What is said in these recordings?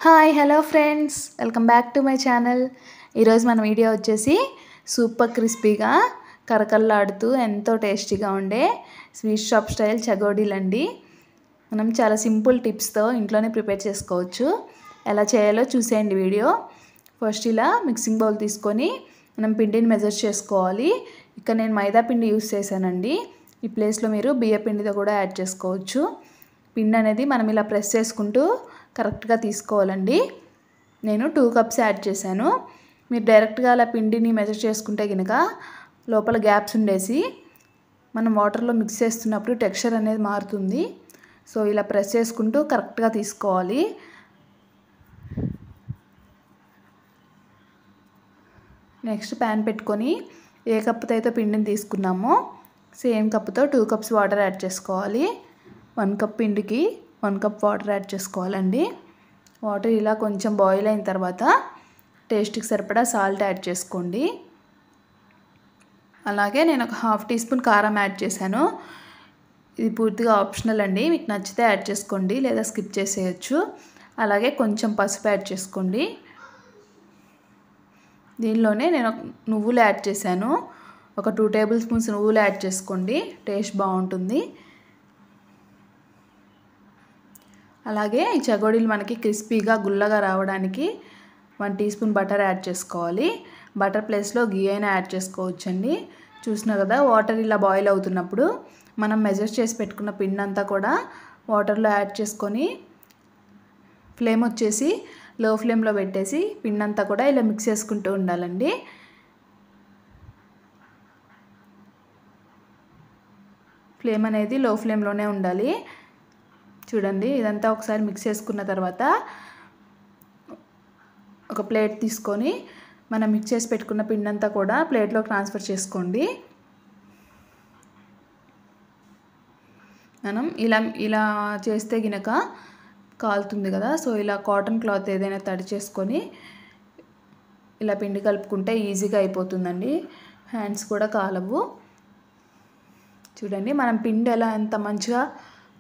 Hi hello friends, welcome back to my channel. ఈరోజు మన video వచ్చేసి సూపర్ క్రిస్పీగా కరకరలాడుతూ ఎంతో టేస్టీగా ఉండే స్వీట్ షాప్ స్టైల్ చగోడీలు అండి. మనం చాలా సింపుల్ టిప్స్తో ఇంట్లోనే ప్రిపేర్ చేసుకోవచ్చు. ఎలా చేయాలో చూసేయండి వీడియో. ఫస్ట్ ఇలా మిక్సింగ్ బౌల్ తీసుకొని మనం పిండిని మెజర్ చేసుకోవాలి. ఇక్కడ నేను మైదా పిండి యూస్ చేశానండి. ఈ ప్లేస్లో మీరు బియ్య పిండితో కూడా యాడ్ చేసుకోవచ్చు. పిండి అనేది మనం ఇలా ప్రెస్ చేసుకుంటూ కరెక్ట్గా తీసుకోవాలండి. నేను 2 కప్స్ యాడ్ చేశాను. మీరు డైరెక్ట్గా అలా పిండిని మెజర్ చేసుకుంటే కనుక లోపల గ్యాప్స్ ఉండేసి మనం వాటర్లో మిక్స్ చేస్తున్నప్పుడు టెక్స్చర్ అనేది మారుతుంది. సో ఇలా ప్రెస్ చేసుకుంటూ కరెక్ట్గా తీసుకోవాలి. నెక్స్ట్ ప్యాన్ పెట్టుకొని ఏ కప్పుతో అయితే పిండిని తీసుకున్నామో సేమ్ కప్పుతో 2 కప్స్ వాటర్ యాడ్ చేసుకోవాలి. 1 కప్ పిండికి 1 కప్ వాటర్ యాడ్ చేసుకోవాలండి. వాటర్ ఇలా కొంచెం బాయిల్ అయిన తర్వాత టేస్ట్కి సరిపడా సాల్ట్ యాడ్ చేసుకోండి. అలాగే నేను ఒక 1/2 టీ స్పూన్ కారం యాడ్ చేశాను. ఇది పూర్తిగా ఆప్షనల్ అండి, మీకు నచ్చితే యాడ్ చేసుకోండి లేదా స్కిప్ చేసేయచ్చు. అలాగే కొంచెం పసుపు యాడ్ చేసుకోండి. దీనిలోనే నేను నువ్వులు యాడ్ చేశాను. ఒక 2 టేబుల్ స్పూన్స్ నువ్వులు యాడ్ చేసుకోండి, టేస్ట్ బాగుంటుంది. అలాగే ఈ చగోడీలు మనకి క్రిస్పీగా గుల్లగా రావడానికి 1 టీ స్పూన్ బటర్ యాడ్ చేసుకోవాలి. బటర్ ప్లేస్లో గీ అయినా యాడ్ చేసుకోవచ్చండి. చూసినారు కదా, వాటర్ ఇలా బాయిల్ అవుతున్నప్పుడు మనం మెజర్ చేసి పెట్టుకున్న పిండి అంతా కూడా వాటర్లో యాడ్ చేసుకొని ఫ్లేమ్ వచ్చేసి లో ఫ్లేమ్లో పెట్టేసి పిండి అంతా కూడా ఇలా మిక్స్ చేసుకుంటూ ఉండాలండి. ఫ్లేమ్ అనేది లో ఫ్లేమ్లోనే ఉండాలి. చూడండి, ఇదంతా ఒకసారి మిక్స్ చేసుకున్న తర్వాత ఒక ప్లేట్ తీసుకొని మనం మిక్స్ చేసి పెట్టుకున్న పిండి అంతా కూడా ప్లేట్లో ట్రాన్స్ఫర్ చేసుకోండి. మనం ఇలా చేస్తే గినక కాలుతుంది కదా, సో ఇలా కాటన్ క్లాత్ ఏదైనా తడి చేసుకొని ఇలా పిండి కలుపుకుంటే ఈజీగా అయిపోతుందండి. హ్యాండ్స్ కూడా కాలవు. చూడండి, మనం పిండి ఎలా ఎంత మంచిగా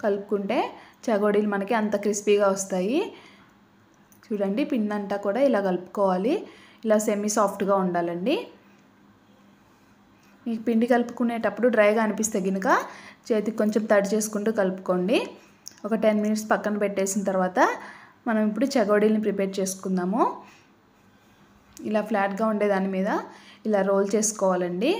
కలుపుకుంటే చగోడీలు మనకి అంత క్రిస్పీగా వస్తాయి. చూడండి, పిండి అంతా కూడా ఇలా కలుపుకోవాలి. ఇలా సెమీ సాఫ్ట్గా ఉండాలండి. ఈ పిండి కలుపుకునేటప్పుడు డ్రైగా అనిపిస్తే కనుక చేతికి కొంచెం తడి చేసుకుంటూ కలుపుకోండి. ఒక 10 మినిట్స్ పక్కన పెట్టేసిన తర్వాత మనం ఇప్పుడు చగోడీలని ప్రిపేర్ చేసుకుందాము. ఇలా ఫ్లాట్గా ఉండే దాని మీద ఇలా రోల్ చేసుకోవాలండి.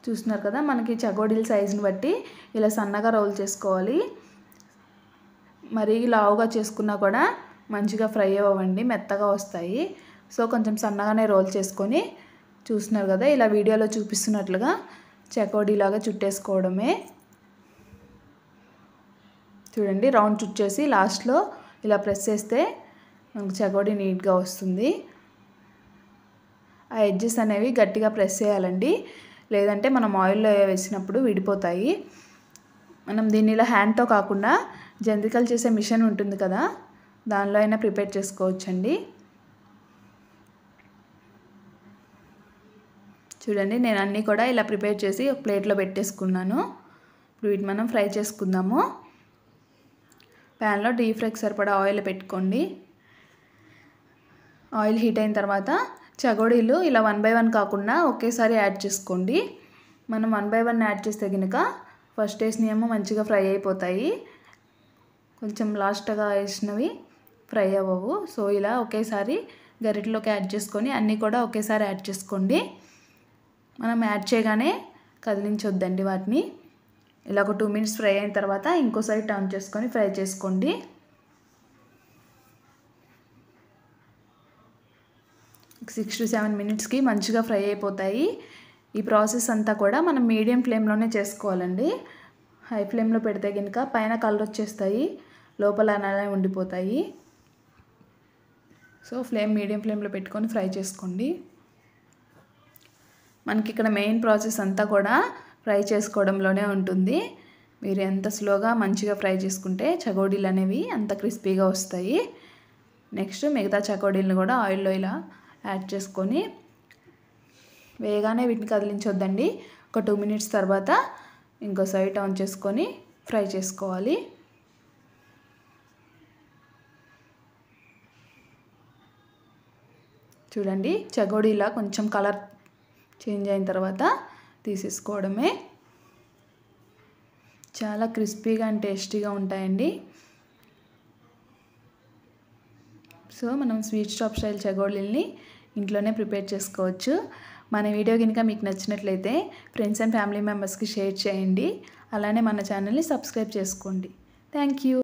చూస్తున్నారు కదా, మనకి చగోడీల సైజుని బట్టి ఇలా సన్నగా రోల్ చేసుకోవాలి. మరీ లావుగా చేసుకున్నా కూడా మంచిగా ఫ్రై అవ్వండి, మెత్తగా వస్తాయి. సో కొంచెం సన్నగానే రోల్ చేసుకొని చూస్తున్నారు కదా, ఇలా వీడియోలో చూపిస్తున్నట్లుగా చకోడీలాగా చుట్టేసుకోవడమే. చూడండి, రౌండ్ చుట్టేసి లాస్ట్లో ఇలా ప్రెస్ చేస్తే మనకు చకోడీ నీట్గా వస్తుంది. ఆ ఎడ్జెస్ అనేవి గట్టిగా ప్రెస్ చేయాలండి, లేదంటే మనం ఆయిల్లో వేసినప్పుడు విడిపోతాయి. మనం దీన్ని ఇలా హ్యాండ్తో కాకుండా జంతికలు చేసే మిషన్ ఉంటుంది కదా, దానిలో అయినా ప్రిపేర్ చేసుకోవచ్చండి. చూడండి, నేను అన్నీ కూడా ఇలా ప్రిపేర్ చేసి ఒక ప్లేట్లో పెట్టేసుకున్నాను. ఇప్పుడు వీటిని మనం ఫ్రై చేసుకుందాము. ప్యాన్లో డీప్ ఫ్రైకి సరిపడా ఆయిల్ పెట్టుకోండి. ఆయిల్ హీట్ అయిన తర్వాత చగోడీలు ఇలా 1 బై 1 కాకుండా ఒకేసారి యాడ్ చేసుకోండి. మనం 1 బై 1 యాడ్ చేస్తే కనుక ఫస్ట్ వేసినవి మంచిగా ఫ్రై అయిపోతాయి, కొంచెం లాస్ట్గా వేసినవి ఫ్రై అవ్వవు. సో ఇలా ఒకేసారి గరిటెలోకి యాడ్ చేసుకొని అన్నీ కూడా ఒకేసారి యాడ్ చేసుకోండి. మనం యాడ్ చేయగానే కదిలించొద్దండి వాటిని. ఇలా ఒక 2 మినిట్స్ ఫ్రై అయిన తర్వాత ఇంకోసారి టర్న్ చేసుకొని ఫ్రై చేసుకోండి. ఒక 6 to 7 మినిట్స్కి మంచిగా ఫ్రై అయిపోతాయి. ఈ ప్రాసెస్ అంతా కూడా మనం మీడియం ఫ్లేమ్లోనే చేసుకోవాలండి. హై ఫ్లేమ్లో పెడితే కనుక పైన కలర్ వచ్చేస్తాయి, లోపల అలానే ఉండిపోతాయి. సో మీడియం ఫ్లేమ్లో పెట్టుకొని ఫ్రై చేసుకోండి. మనకి ఇక్కడ మెయిన్ ప్రాసెస్ అంతా కూడా ఫ్రై చేసుకోవడంలోనే ఉంటుంది. మీరు ఎంత స్లోగా మంచిగా ఫ్రై చేసుకుంటే చగోడీలు అనేవి అంత క్రిస్పీగా వస్తాయి. నెక్స్ట్ మిగతా చకోడీలను కూడా ఆయిల్లో ఇలా యాడ్ చేసుకొని వేగానే వీటిని కదిలించొద్దండి. ఒక 2 మినిట్స్ తర్వాత ఇంకో సైడ్ టర్న్ చేసుకొని ఫ్రై చేసుకోవాలి. చూడండి చగోడీలా కొంచెం కలర్ చేంజ్ అయిన తర్వాత తీసేసుకోవడమే. చాలా క్రిస్పీగా అండ్ టేస్టీగా ఉంటాయండి. సో మనం స్వీట్ షాప్ స్టైల్ చగోడీల్ని ఇంట్లోనే ప్రిపేర్ చేసుకోవచ్చు. మన వీడియో కనుక మీకు నచ్చినట్లయితే ఫ్రెండ్స్ అండ్ ఫ్యామిలీ మెంబర్స్కి షేర్ చేయండి. అలానే మన ఛానల్ని సబ్స్క్రైబ్ చేసుకోండి. Thank you.